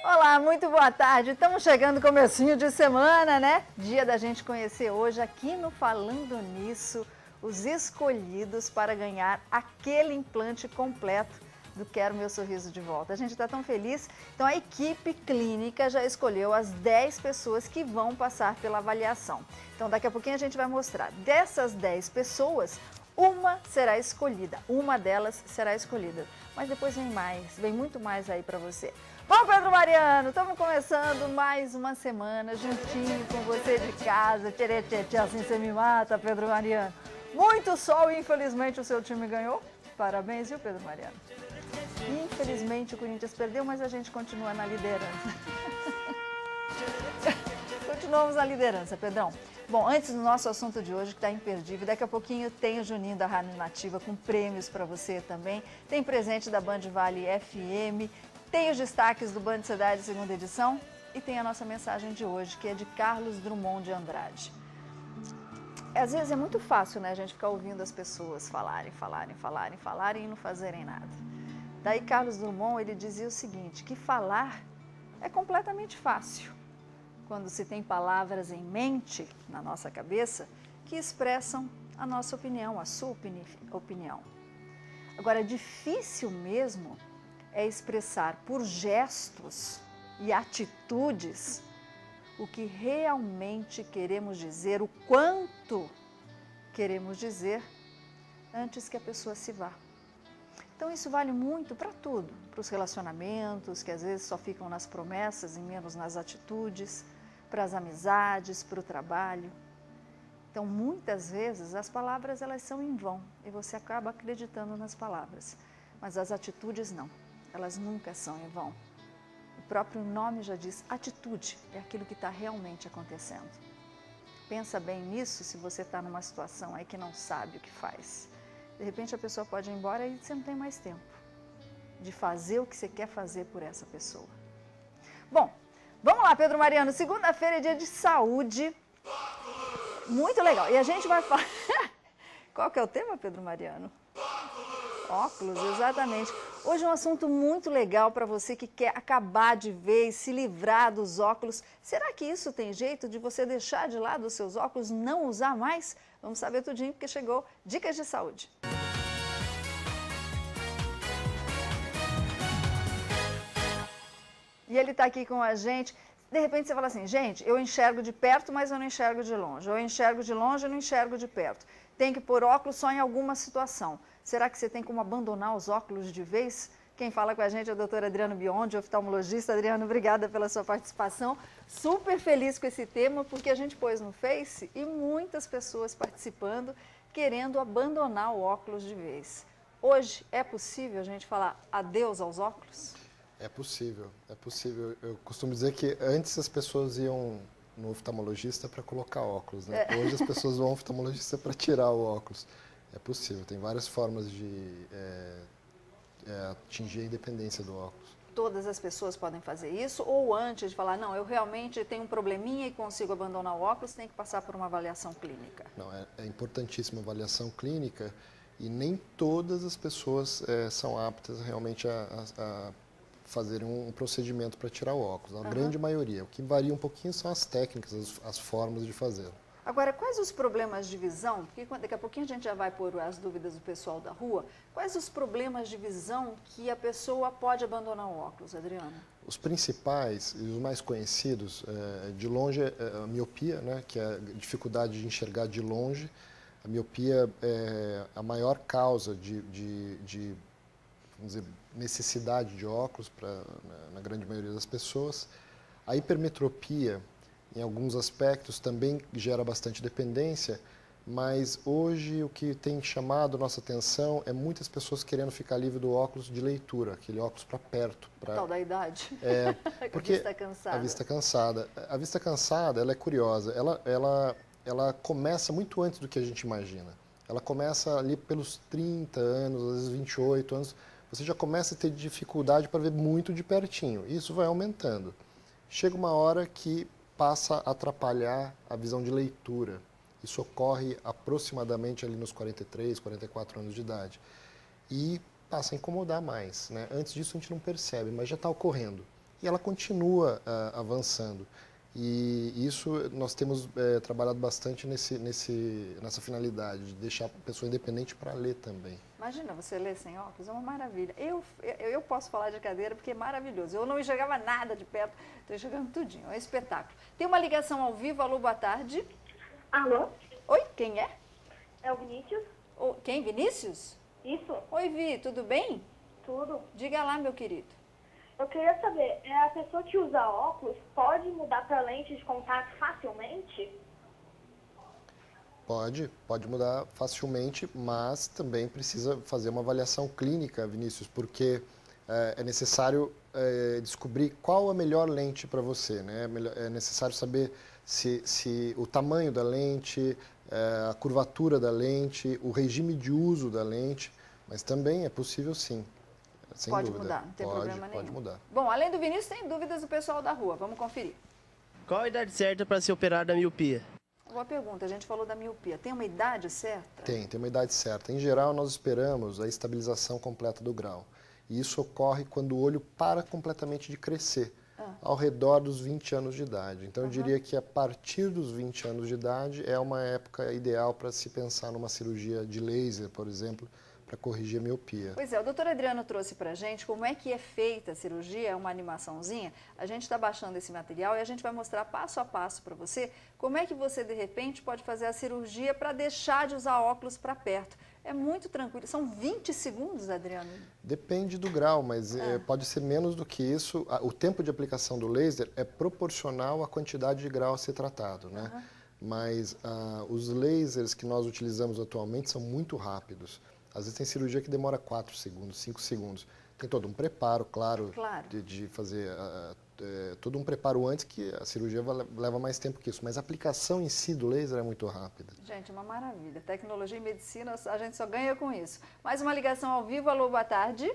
Olá, muito boa tarde. Estamos chegando no comecinho de semana, né? Dia da gente conhecer hoje aqui no Falando Nisso os escolhidos para ganhar aquele implante completo do Quero Meu Sorriso de Volta. A gente está tão feliz. Então a equipe clínica já escolheu as 10 pessoas que vão passar pela avaliação. Então daqui a pouquinho a gente vai mostrar. Dessas 10 pessoas, uma será escolhida, uma delas será escolhida. Mas depois vem mais, vem muito mais aí para você. Bom, Pedro Mariano, estamos começando mais uma semana juntinho com você de casa. Tchê, tchê, tchê, assim você me mata, Pedro Mariano. Muito sol e infelizmente o seu time ganhou. Parabéns, viu, Pedro Mariano? Infelizmente o Corinthians perdeu, mas a gente continua na liderança. Continuamos na liderança, Pedrão. Bom, antes do nosso assunto de hoje, que está imperdível, daqui a pouquinho tem o Juninho da Rádio Nativa com prêmios para você também. Tem presente da Band Vale FM, tem os destaques do Band Cidade segunda edição e tem a nossa mensagem de hoje, que é de Carlos Drummond de Andrade. Às vezes é muito fácil, né, a gente ficar ouvindo as pessoas falarem e não fazerem nada. Daí Carlos Drummond, ele dizia o seguinte, que falar é completamente fácil quando se tem palavras em mente, na nossa cabeça, que expressam a nossa opinião, a sua opinião. Agora, difícil mesmo é expressar por gestos e atitudes o que realmente queremos dizer, o quanto queremos dizer antes que a pessoa se vá. Então isso vale muito para tudo, para os relacionamentos, que às vezes só ficam nas promessas e menos nas atitudes, para as amizades, para o trabalho. Então muitas vezes as palavras elas são em vão e você acaba acreditando nas palavras, mas as atitudes não, elas nunca são em vão. O próprio nome já diz, atitude é aquilo que está realmente acontecendo. Pensa bem nisso se você está numa situação aí que não sabe o que faz. De repente a pessoa pode ir embora e você não tem mais tempo de fazer o que você quer fazer por essa pessoa. Bom, vamos lá, Pedro Mariano. Segunda-feira é dia de saúde. Muito legal. E a gente vai falar... Qual que é o tema, Pedro Mariano? Óculos, exatamente. Hoje é um assunto muito legal para você que quer acabar de vez, se livrar dos óculos. Será que isso tem jeito de você deixar de lado os seus óculos, não usar mais? Vamos saber tudinho, porque chegou Dicas de Saúde. E ele está aqui com a gente. De repente você fala assim, gente, eu enxergo de perto, mas eu não enxergo de longe. Eu enxergo de longe, eu não enxergo de perto. Tem que pôr óculos só em alguma situação. Será que você tem como abandonar os óculos de vez? Quem fala com a gente é a doutora Adriana Biondi, oftalmologista. Adriana, obrigada pela sua participação. Super feliz com esse tema, porque a gente pôs no Face e muitas pessoas participando, querendo abandonar o óculos de vez. Hoje é possível a gente falar adeus aos óculos? É possível, é possível. Eu costumo dizer que antes as pessoas iam no oftalmologista para colocar óculos, né? Hoje as pessoas vão ao oftalmologista para tirar o óculos. É possível, tem várias formas de atingir a independência do óculos. Todas as pessoas podem fazer isso? Ou antes de falar, não, eu realmente tenho um probleminha e consigo abandonar o óculos, tem que passar por uma avaliação clínica? Não, é importantíssima a avaliação clínica e nem todas as pessoas são aptas realmente a fazer um procedimento para tirar o óculos. A grande maioria. O que varia um pouquinho são as técnicas, as formas de fazer. Agora, quais os problemas de visão? Porque daqui a pouquinho a gente já vai pôr as dúvidas do pessoal da rua. Quais os problemas de visão que a pessoa pode abandonar o óculos, Adriana? Os principais e os mais conhecidos, de longe, é a miopia, né, que é a dificuldade de enxergar de longe. A miopia é a maior causa de vamos dizer, necessidade de óculos na grande maioria das pessoas. A hipermetropia, em alguns aspectos, também gera bastante dependência, mas hoje o que tem chamado nossa atenção é muitas pessoas querendo ficar livre do óculos de leitura, aquele óculos para perto. Tal da idade. Porque a vista cansada. A vista cansada. A vista cansada, ela é curiosa. Ela começa muito antes do que a gente imagina. Ela começa ali pelos 30 anos, às vezes 28 anos, você já começa a ter dificuldade para ver muito de pertinho. Isso vai aumentando. Chega uma hora que passa a atrapalhar a visão de leitura. Isso ocorre aproximadamente ali nos 43, 44 anos de idade. E passa a incomodar mais, né? Antes disso a gente não percebe, mas já está ocorrendo. e ela continua avançando. E isso nós temos trabalhado bastante nessa finalidade, de deixar a pessoa independente para ler também. Imagina você ler sem óculos, é uma maravilha. Eu posso falar de cadeira porque é maravilhoso. Eu não enxergava nada de perto, estou enxergando tudinho, é um espetáculo. Tem uma ligação ao vivo, alô, boa tarde. Alô? Oi, quem é? É o Vinícius? Quem, Vinícius? Isso, Oi, Vi, tudo bem? tudo. Diga lá, meu querido. Eu queria saber, a pessoa que usa óculos pode mudar para lente de contato facilmente? Pode mudar facilmente, mas também precisa fazer uma avaliação clínica, Vinícius, porque é necessário descobrir qual a melhor lente para você, né? É necessário saber se o tamanho da lente, a curvatura da lente, o regime de uso da lente, mas também é possível sim, sem Pode dúvida. mudar, não tem problema nenhum. Pode mudar. Bom, além do Vinícius, tem dúvidas do pessoal da rua. Vamos conferir. Qual a idade certa para se operar da miopia? Boa pergunta, a gente falou da miopia. Tem uma idade certa? Tem uma idade certa. Em geral, nós esperamos a estabilização completa do grau. E isso ocorre quando o olho para completamente de crescer, ao redor dos 20 anos de idade. Então, eu diria que a partir dos 20 anos de idade é uma época ideal para se pensar numa cirurgia de laser, por exemplo, para corrigir a miopia. Pois é, o doutor Adriano trouxe para a gente como é que é feita a cirurgia, é uma animaçãozinha. A gente está baixando esse material e a gente vai mostrar passo a passo para você como é que você, de repente, pode fazer a cirurgia para deixar de usar óculos para perto. É muito tranquilo. São 20 segundos, Adriano? Depende do grau, mas pode ser menos do que isso. O tempo de aplicação do laser é proporcional à quantidade de grau a ser tratado, né? Mas os lasers que nós utilizamos atualmente são muito rápidos. Às vezes tem cirurgia que demora 4 segundos, 5 segundos. Tem todo um preparo, claro. De fazer todo um preparo antes, que a cirurgia leva mais tempo que isso. Mas a aplicação em si do laser é muito rápida. Gente, uma maravilha. Tecnologia e medicina, a gente só ganha com isso. Mais uma ligação ao vivo. Alô, boa tarde.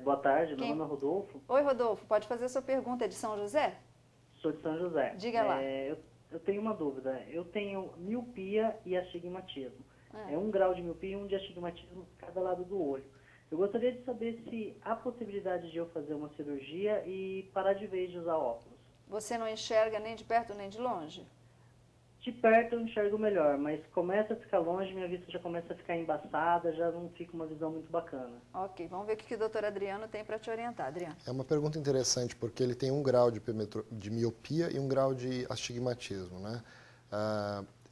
Boa tarde, meu nome é Rodolfo. Oi, Rodolfo. Pode fazer a sua pergunta. É de São José? Sou de São José. Diga lá. Eu tenho uma dúvida. Eu tenho miopia e astigmatismo. É 1 grau de miopia e 1 de astigmatismo cada lado do olho. Eu gostaria de saber se há possibilidade de eu fazer uma cirurgia e parar de vez de usar óculos. Você não enxerga nem de perto nem de longe? De perto eu enxergo melhor, mas começa a ficar longe, minha vista já começa a ficar embaçada, já não fica uma visão muito bacana. Ok, vamos ver o que o doutor Adriano tem para te orientar. Adriano. É uma pergunta interessante, porque ele tem 1 grau de miopia e 1 grau de astigmatismo, né?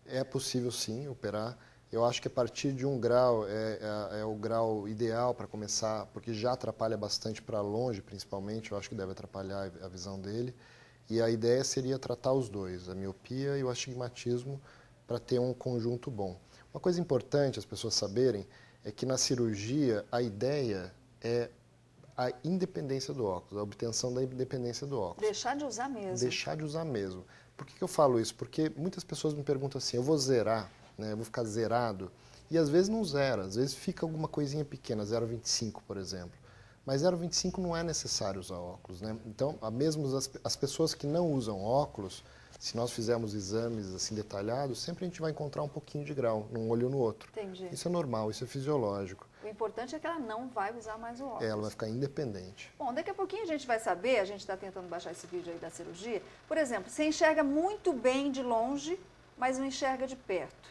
É possível sim operar. Eu acho que a partir de 1 grau é o grau ideal para começar, porque já atrapalha bastante para longe, principalmente. Eu acho que deve atrapalhar a visão dele. E a ideia seria tratar os dois, a miopia e o astigmatismo, para ter um conjunto bom. Uma coisa importante as pessoas saberem é que na cirurgia a ideia é a independência do óculos, a obtenção da independência do óculos. Deixar de usar mesmo. Deixar de usar mesmo. Por que eu falo isso? Porque muitas pessoas me perguntam assim, eu vou zerar? Eu vou ficar zerado, e às vezes não zera, às vezes fica alguma coisinha pequena, 0,25, por exemplo. Mas 0,25 não é necessário usar óculos, né? Então, mesmo as pessoas que não usam óculos, se nós fizermos exames assim detalhados, sempre a gente vai encontrar um pouquinho de grau, num olho ou no outro. Entendi. Isso é normal, isso é fisiológico. O importante é que ela não vai usar mais o óculos. Ela vai ficar independente. Bom, daqui a pouquinho a gente vai saber, a gente está tentando baixar esse vídeo aí da cirurgia. Por exemplo, você enxerga muito bem de longe, mas não enxerga de perto.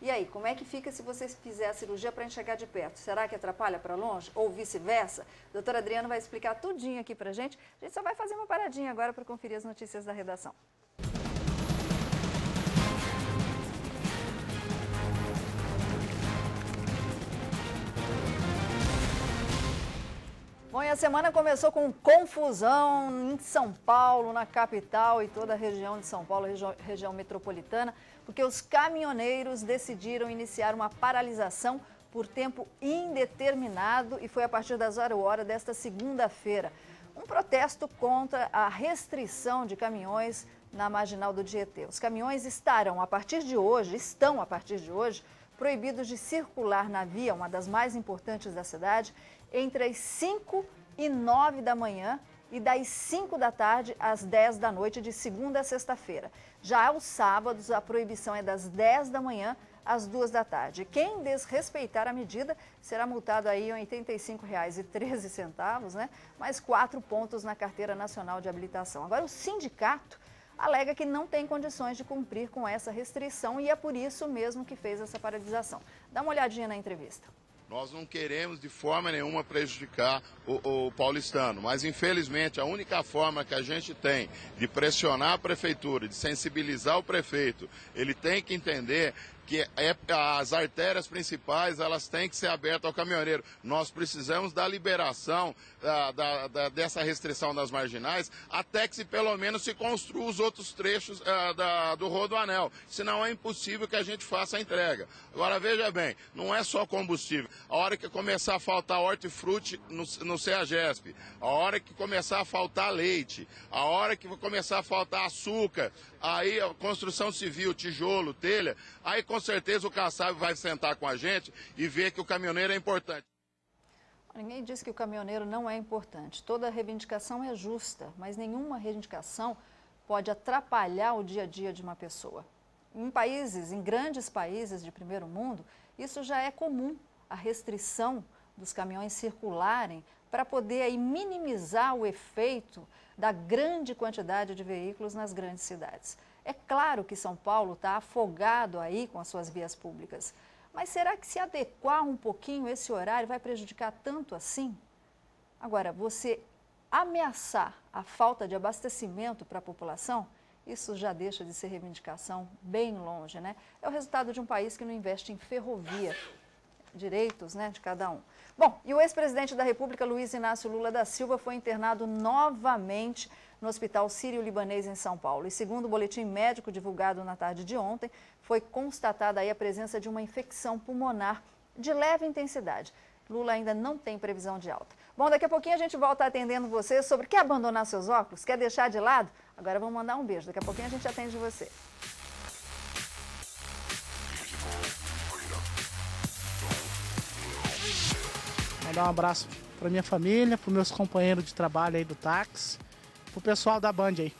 E aí, como é que fica se você fizer a cirurgia para enxergar de perto? Será que atrapalha para longe? Ou vice-versa? O doutor Adriano vai explicar tudinho aqui para a gente. A gente só vai fazer uma paradinha agora para conferir as notícias da redação. Bom, e a semana começou com confusão em São Paulo, na capital e toda a região de São Paulo, região metropolitana, porque os caminhoneiros decidiram iniciar uma paralisação por tempo indeterminado e foi a partir das 0 desta segunda-feira. Um protesto contra a restrição de caminhões na marginal do Tietê. Os caminhões estão a partir de hoje, proibidos de circular na via, uma das mais importantes da cidade, entre as 5 e 9 da manhã e das 5 da tarde às 10 da noite, de segunda a sexta-feira. Já aos sábados, a proibição é das 10 da manhã às 2 da tarde. Quem desrespeitar a medida será multado aí em R$ 85,13, né? Mais 4 pontos na Carteira Nacional de Habilitação. Agora, o sindicato alega que não tem condições de cumprir com essa restrição e é por isso mesmo que fez essa paralisação. Dá uma olhadinha na entrevista. Nós não queremos de forma nenhuma prejudicar o paulistano, mas infelizmente a única forma que a gente tem de pressionar a prefeitura, de sensibilizar o prefeito, ele tem que entender que as artérias principais elas têm que ser abertas ao caminhoneiro. Nós precisamos da liberação dessa restrição das marginais até que pelo menos se construa os outros trechos do Rodoanel. Senão é impossível que a gente faça a entrega. Agora veja bem, não é só combustível. A hora que começar a faltar hortifruti no CEAGESP, a hora que começar a faltar leite, a hora que começar a faltar açúcar, aí a construção civil, tijolo, telha, aí com certeza o Kassab vai sentar com a gente e ver que o caminhoneiro é importante. Ninguém diz que o caminhoneiro não é importante. Toda reivindicação é justa, mas nenhuma reivindicação pode atrapalhar o dia a dia de uma pessoa. Em grandes países de primeiro mundo, isso já é comum, a restrição dos caminhões circularem para poder aí minimizar o efeito da grande quantidade de veículos nas grandes cidades. É claro que São Paulo está afogado aí com as suas vias públicas, mas será que se adequar um pouquinho esse horário vai prejudicar tanto assim? Agora, você ameaçar a falta de abastecimento para a população, isso já deixa de ser reivindicação bem longe, né? É o resultado de um país que não investe em ferrovia, direitos, né, de cada um. Bom, e o ex-presidente da República, Luiz Inácio Lula da Silva, foi internado novamente no Hospital Sírio-Libanês em São Paulo. E segundo o boletim médico divulgado na tarde de ontem, foi constatada aí a presença de uma infecção pulmonar de leve intensidade. Lula ainda não tem previsão de alta. Bom, daqui a pouquinho a gente volta atendendo você sobre quer abandonar seus óculos, quer deixar de lado? Agora vamos mandar um beijo, daqui a pouquinho a gente atende você. Mandar um abraço para minha família, para meus companheiros de trabalho aí do táxi, pro pessoal da Band aí.